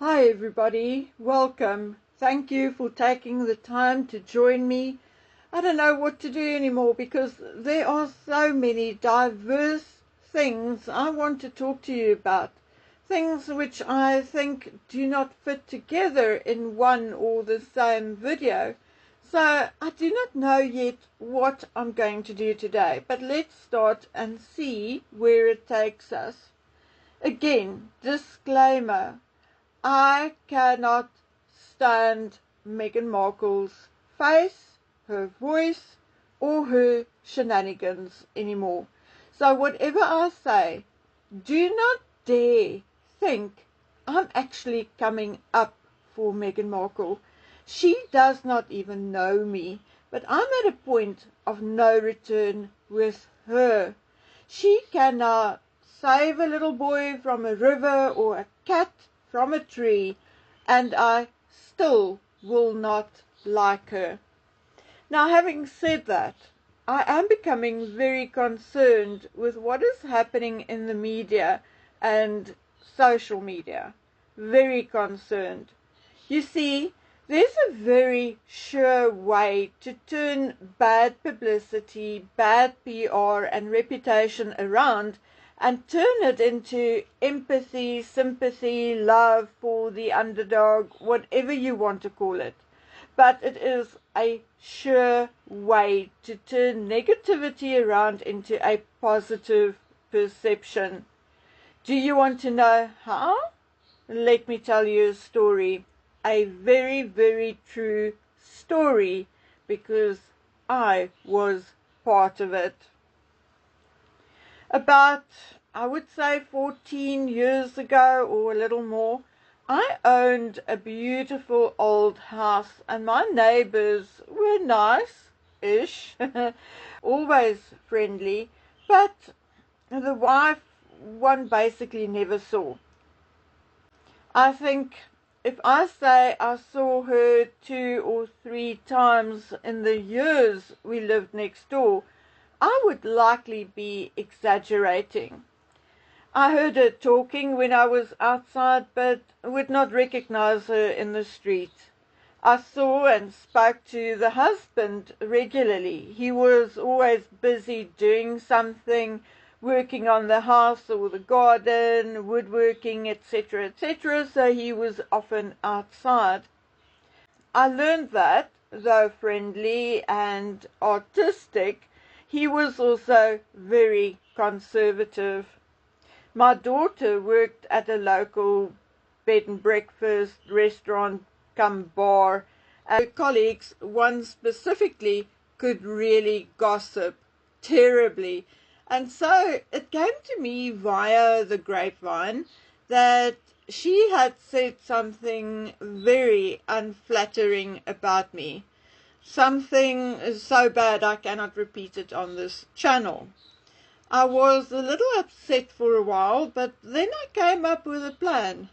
Hi everybody, welcome. Thank you for taking the time to join me. I don't know what to do anymore because there are so many diverse things I want to talk to you about. Things which I think do not fit together in one or the same video. So I do not know yet what I'm going to do today, but let's start and see where it takes us. Again, disclaimer. I cannot stand Meghan Markle's face, her voice, or her shenanigans anymore. So whatever I say, do not dare think I'm actually coming up for Meghan Markle. She does not even know me, but I'm at a point of no return with her. She can now save a little boy from a river or a cat from a tree, and I still will not like her. Now, having said that, I am becoming very concerned with what is happening in the media and social media. Very concerned. You see, there's a very sure way to turn bad publicity, bad PR and reputation around and turn it into empathy, sympathy, love for the underdog, whatever you want to call it. But it is a sure way to turn negativity around into a positive perception. Do you want to know how? Let me tell you a story. A very, very true story, because I was part of it. About, I would say 14 years ago or a little more, I owned a beautiful old house and my neighbors were nice-ish, always friendly, but the wife one basically never saw. I think if I say I saw her 2 or 3 times in the years we lived next door, I would likely be exaggerating. I heard her talking when I was outside, but would not recognize her in the street. I saw and spoke to the husband regularly. He was always busy doing something, working on the house or the garden, woodworking, etc., so he was often outside. I learned that, though friendly and artistic, he was also very conservative. My daughter worked at a local bed and breakfast restaurant cum bar, and her colleagues, one specifically, could really gossip terribly. And so it came to me via the grapevine that she had said something very unflattering about me. Something so bad I cannot repeat it on this channel. I was a little upset for a while, but then I came up with a plan.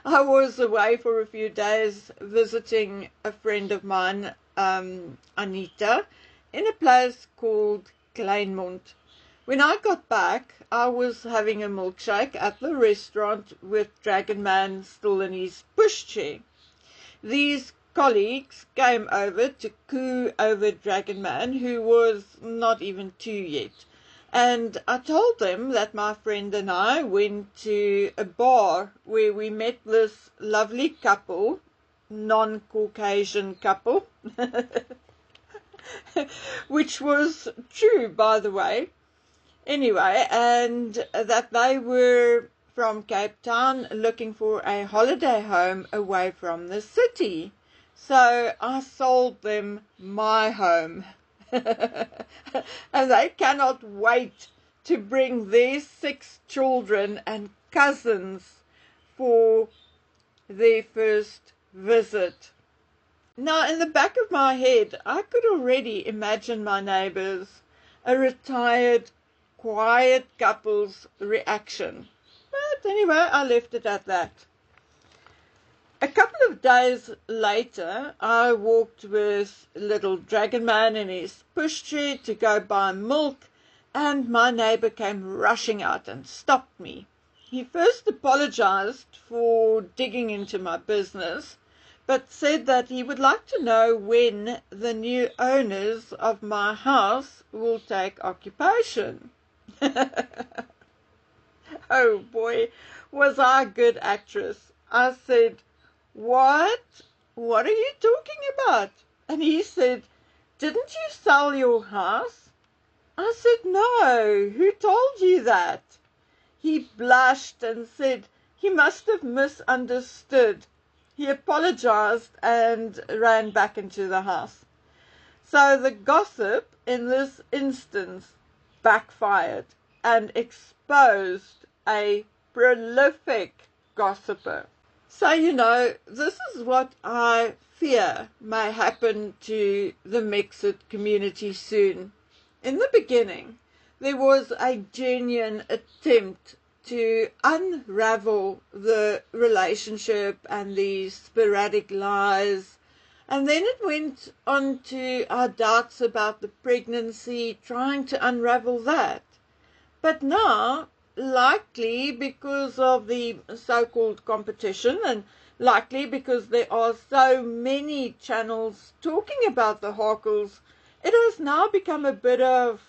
I was away for a few days visiting a friend of mine, Anita, in a place called Kleinmond. When I got back, I was having a milkshake at the restaurant with Dragon Man still in his pushchair. These colleagues came over to coo over Dragon Man, who was not even 2 yet. And I told them that my friend and I went to a bar where we met this lovely couple, non-Caucasian couple, which was true, by the way. Anyway, and that they were from Cape Town looking for a holiday home away from the city. So I sold them my home. And they cannot wait to bring their 6 children and cousins for their first visit. Now, in the back of my head, I could already imagine my neighbors, a retired, quiet couple's reaction. But anyway, I left it at that. A couple of days later, I walked with little Dragon Man in his pushchair to go buy milk, and my neighbor came rushing out and stopped me. He first apologized for digging into my business, but said that he would like to know when the new owners of my house will take occupation. Oh boy, was I a good actress. I said, "What? What are you talking about?" And he said, "Didn't you sell your house?" I said, "No, who told you that?" He blushed and said he must have misunderstood. He apologized and ran back into the house. So the gossip in this instance backfired and exposed a prolific gossiper. So, this is what I fear may happen to the Mexit community soon. In the beginning, there was a genuine attempt to unravel the relationship and the sporadic lies. And then it went on to our doubts about the pregnancy, trying to unravel that. But now, likely because of the so-called competition, and likely because there are so many channels talking about the Harkles, it has now become a bit of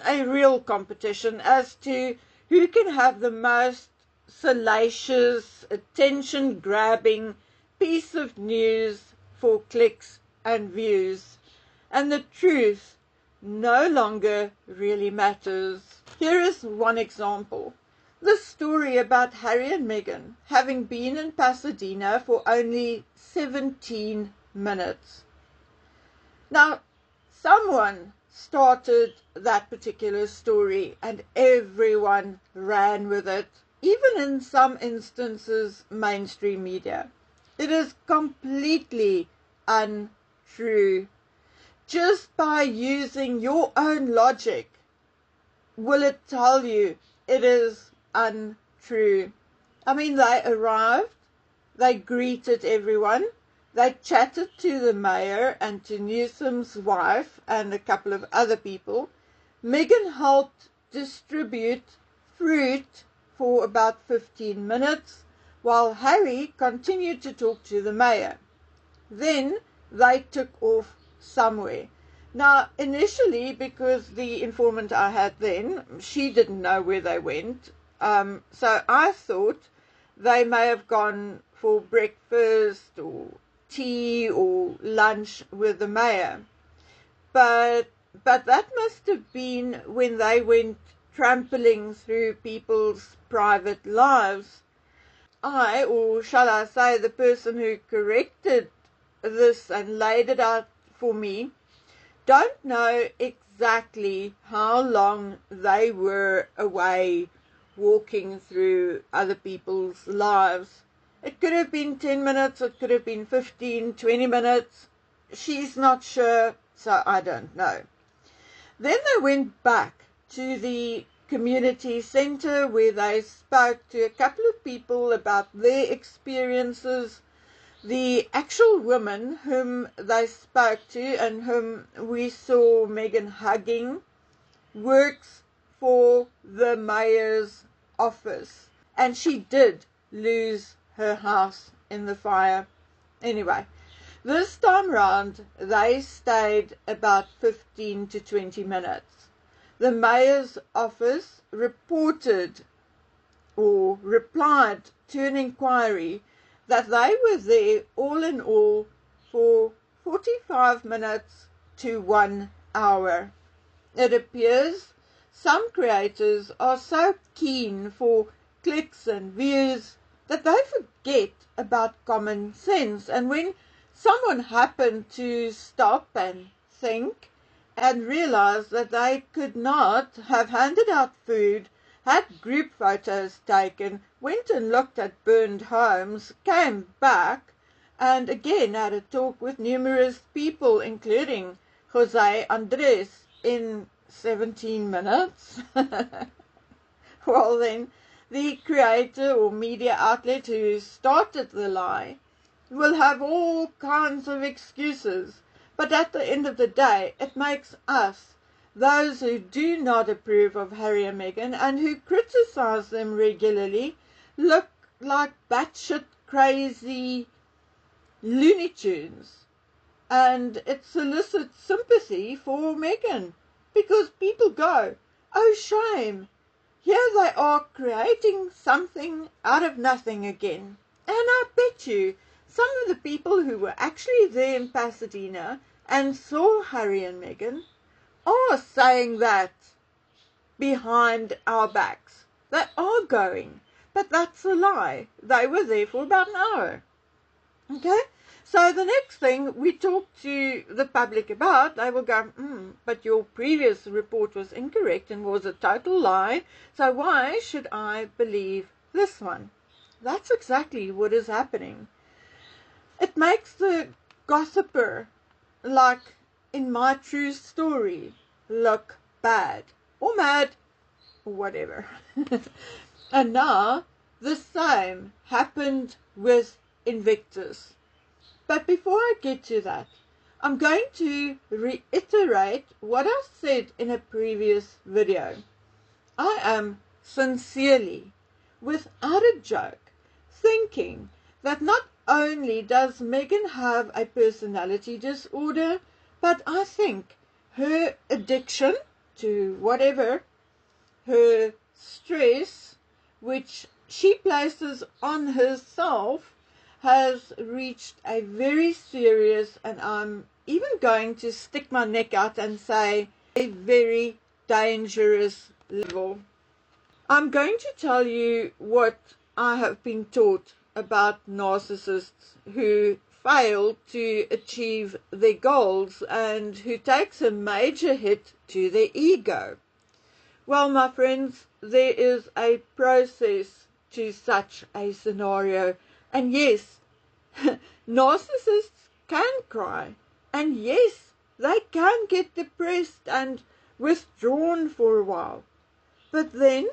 a real competition as to who can have the most salacious, attention-grabbing piece of news for clicks and views. And the truth no longer really matters. Here is one example. The story about Harry and Meghan having been in Pasadena for only 17 minutes. Now, someone started that particular story and everyone ran with it, even in some instances mainstream media. It is completely untrue. Just by using your own logic, will it tell you it is untrue? I mean, they arrived, they greeted everyone, they chatted to the mayor and to Newsom's wife and a couple of other people. Meghan helped distribute fruit for about 15 minutes, while Harry continued to talk to the mayor. Then they took off somewhere. Now, initially, because the informant I had then, she didn't know where they went, so I thought they may have gone for breakfast or tea or lunch with the mayor. But that must have been when they went trampling through people's private lives. I, or shall I say the person who corrected this and laid it out for me, don't know exactly how long they were away walking through other people's lives. It could have been 10 minutes, it could have been 15, 20 minutes. She's not sure, so I don't know. Then they went back to the community center where they spoke to a couple of people about their experiences. The actual woman whom they spoke to and whom we saw Meghan hugging works for the mayor's office, and she did lose her house in the fire. Anyway, this time round they stayed about 15 to 20 minutes. The mayor's office reported or replied to an inquiry that they were there all in all for 45 minutes to 1 hour. It appears some creators are so keen for clicks and views that they forget about common sense, and when someone happened to stop and think and realize that they could not have handed out food, had group photos taken, went and looked at burned homes, came back, and again had a talk with numerous people, including Jose Andres, in 17 minutes. Well then, the creator or media outlet who started the lie will have all kinds of excuses, but at the end of the day, it makes us those who do not approve of Harry and Meghan and who criticize them regularly look like batshit crazy Looney Tunes. And it solicits sympathy for Meghan, because people go, oh shame, here they are creating something out of nothing again. And I bet you some of the people who were actually there in Pasadena and saw Harry and Meghan are saying that behind our backs. They are going, but that's a lie. They were there for about an hour. Okay? So the next thing we talk to the public about, they will go, but your previous report was incorrect and was a total lie, so why should I believe this one? That's exactly what is happening. It makes the gossiper, like in my true story, look bad or mad or whatever. And now the same happened with Invictus. But before I get to that, I'm going to reiterate what I said in a previous video. I am sincerely, without a joke, thinking that not only does Meghan have a personality disorder, but I think her addiction to whatever, her stress, which she places on herself, has reached a very serious, and I'm even going to stick my neck out and say a very dangerous level. I'm going to tell you what I have been taught about narcissists who fail to achieve their goals and who takes a major hit to their ego. Well, my friends, there is a process to such a scenario. And yes, narcissists can cry. And yes, they can get depressed and withdrawn for a while. But then,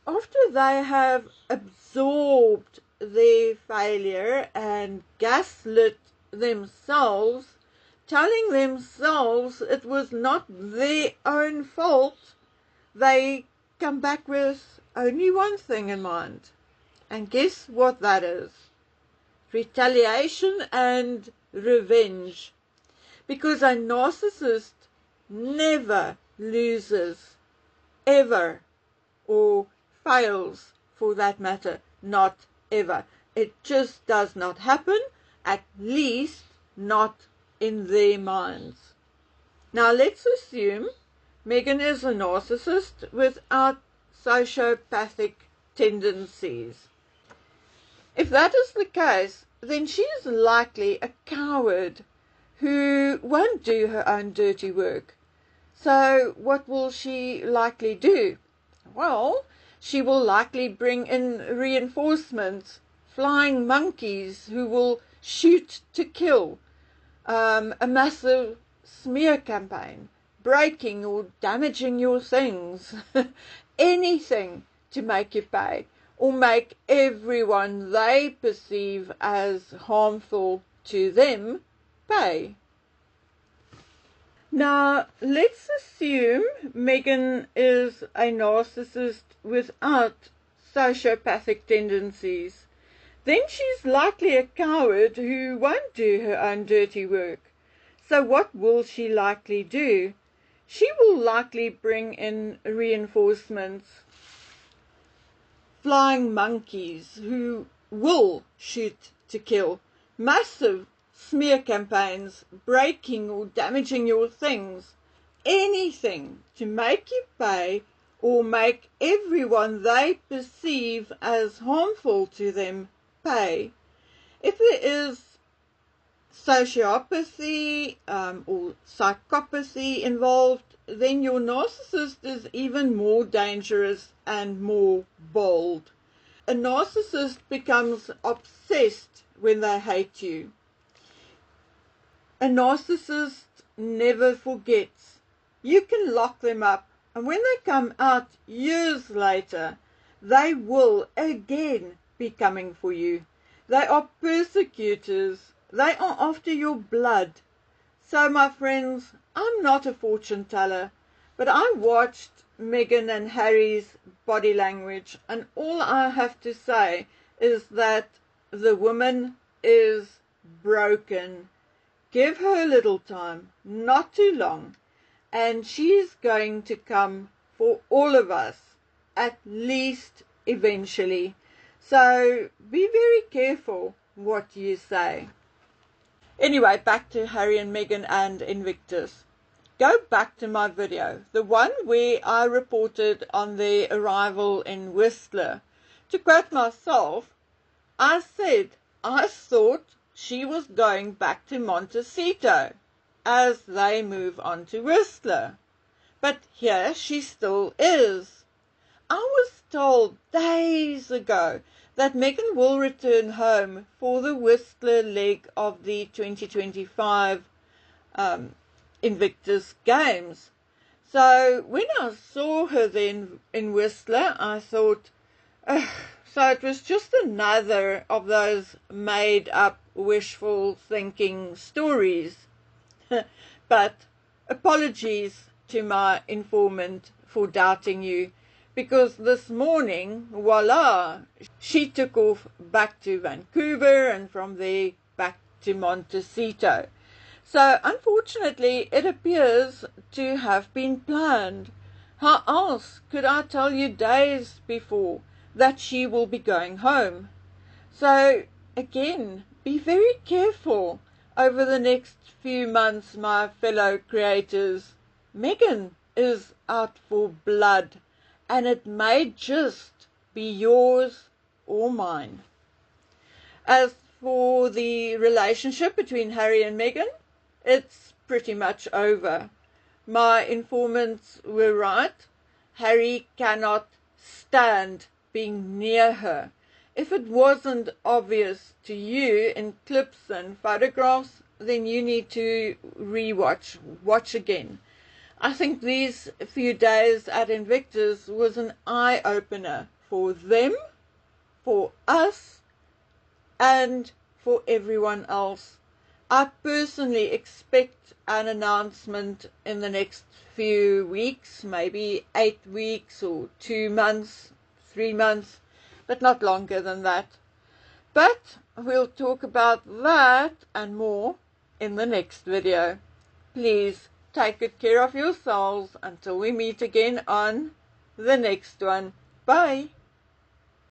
after they have absorbed their failure and gaslit themselves, telling themselves it was not their own fault, they come back with only one thing in mind. And guess what that is? Retaliation and revenge. Because a narcissist never loses, ever, or fails for that matter, not ever. It just does not happen, at least not in their minds. Now let's assume Meghan is a narcissist without sociopathic tendencies. If that is the case, then she is likely a coward who won't do her own dirty work. So what will she likely do? Well, she will likely bring in reinforcements, flying monkeys who will shoot to kill, a massive smear campaign, breaking or damaging your things, anything to make you pay, or make everyone they perceive as harmful to them pay. Now, let's assume Meghan is a narcissist without sociopathic tendencies. Then she's likely a coward who won't do her own dirty work. So what will she likely do? She will likely bring in reinforcements, flying monkeys who will shoot to kill, massive smear campaigns, breaking or damaging your things, anything to make you pay or make everyone they perceive as harmful to them pay. If there is sociopathy or psychopathy involved, then your narcissist is even more dangerous and more bold. A narcissist becomes obsessed when they hate you. A narcissist never forgets. You can lock them up, and when they come out years later, they will again be coming for you. They are persecutors. They are after your blood. So, my friends, I'm not a fortune teller, But I watched Meghan and Harry's body language, and all I have to say is that the woman is broken. Give her a little time, not too long, and she's going to come for all of us, at least eventually. So be very careful what you say. Anyway, back to Harry and Meghan and Invictus. Go back to my video, the one where I reported on their arrival in Whistler. To quote myself, I said I thought she was going back to Montecito as they move on to Whistler. But here she still is. I was told days ago that Meghan will return home for the Whistler leg of the 2025 Invictus Games. So when I saw her then in Whistler, I thought, so it was just another of those made-up, wishful thinking stories. But apologies to my informant for doubting you, because this morning, voila, she took off back to Vancouver and from there back to Montecito. So unfortunately, it appears to have been planned. How else could I tell you days before that she will be going home? So again, be very careful over the next few months, my fellow creators. Meghan is out for blood, and it may just be yours or mine. As for the relationship between Harry and Meghan, it's pretty much over. My informants were right. Harry cannot stand being near her. If it wasn't obvious to you in clips and photographs, then you need to watch again. I think these few days at Invictus was an eye-opener for them, for us, and for everyone else. I personally expect an announcement in the next few weeks, maybe 8 weeks or 2 months, 3 months, but not longer than that. But we'll talk about that and more in the next video. Please take good care of yourselves until we meet again on the next one. Bye.